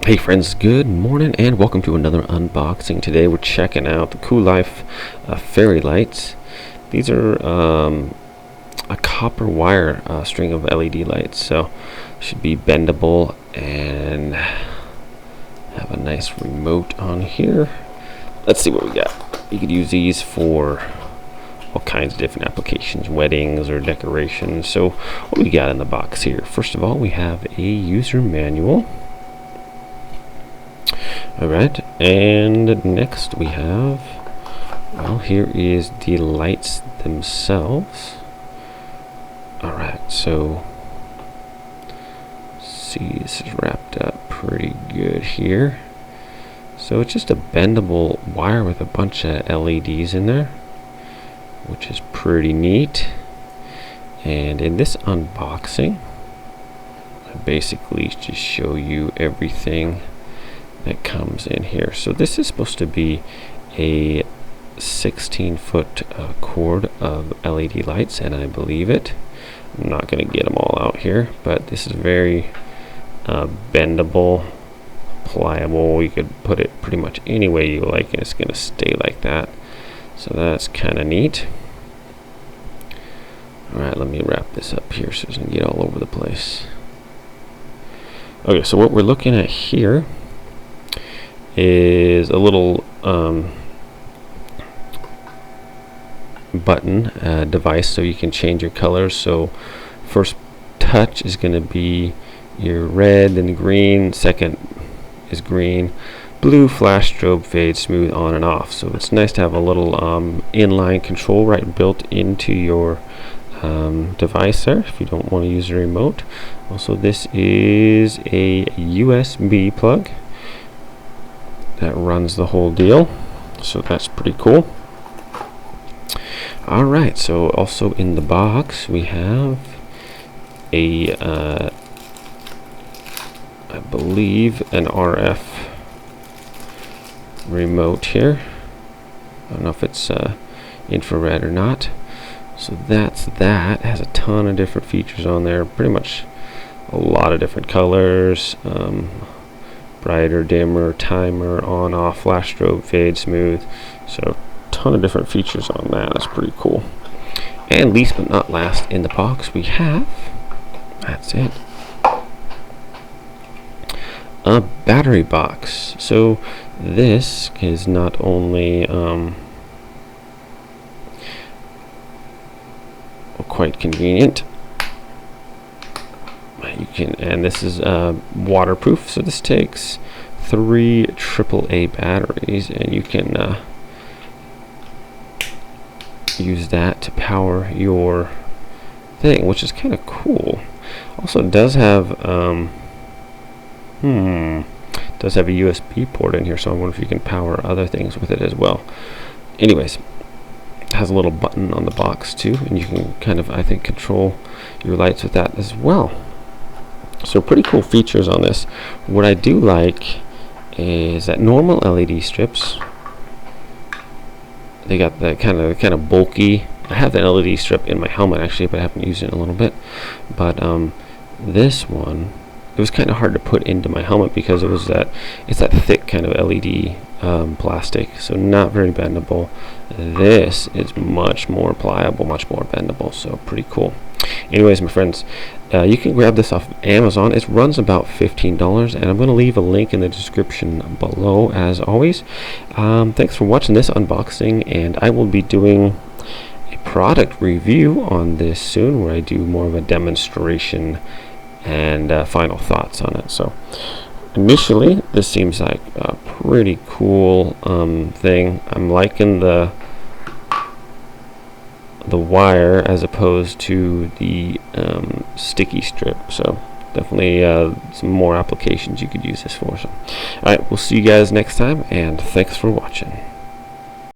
Hey friends, good morning and welcome to another unboxing. Today we're checking out the Cool Life fairy lights. These are a copper wire string of LED lights, so should be bendable and have a nice remote on here. Let's see what we got. You could use these for all kinds of different applications, weddings or decorations. So what do we got in the box here? First of all, we have a user manual. Alright, and next we have, well, here is the lights themselves. Alright, so see, this is wrapped up pretty good here. So it's just a bendable wire with a bunch of LEDs in there, which is pretty neat. And in this unboxing, I basically just show you everything that comes in here. So this is supposed to be a 16-foot cord of LED lights, and I believe it. I'm not going to get them all out here, but this is very bendable, pliable. You could put it pretty much any way you like and it's going to stay like that. So that's kind of neat. Alright, let me wrap this up here so it doesn't get all over the place. Okay, so what we're looking at here is a little button device so you can change your colors. So first touch is going to be your red and green, second is green, blue, flash, strobe, fade, smooth, on and off. So it's nice to have a little inline control right built into your device there if you don't want to use a remote. Also, this is a USB plug that runs the whole deal, so that's pretty cool. Alright, so also in the box we have a I believe an RF remote here. I don't know if it's infrared or not. So that's that. It has a ton of different features on there, pretty much a lot of different colors, brighter, dimmer, timer, on, off, flash, strobe, fade, smooth. So a ton of different features on that. That's pretty cool. And least but not last in the box we have, that's it, a battery box. So this is not only quite convenient, you can, and this is waterproof, so this takes 3 AAA batteries, and you can use that to power your thing, which is kind of cool. Also, it does have does have a USB port in here, so I wonder if you can power other things with it as well. Anyways, it has a little button on the box too, and you can kind of, I think, control your lights with that as well. So pretty cool features on this. What I do like is that normal LED strips, they got the kind of bulky. I have the LED strip in my helmet actually, but I haven't used it in a little bit. But this one, it was kind of hard to put into my helmet because it's that thick kind of LED plastic, so not very bendable. This is much more pliable, much more bendable, so pretty cool. Anyways, my friends, you can grab this off Amazon. It runs about $15, and I'm going to leave a link in the description below as always. Thanks for watching this unboxing, and I will be doing a product review on this soon where I do more of a demonstration and final thoughts on it. So initially this seems like a pretty cool thing. I'm liking the wire as opposed to the sticky strip, so definitely some more applications you could use this for. So alright, we'll see you guys next time, and thanks for watching.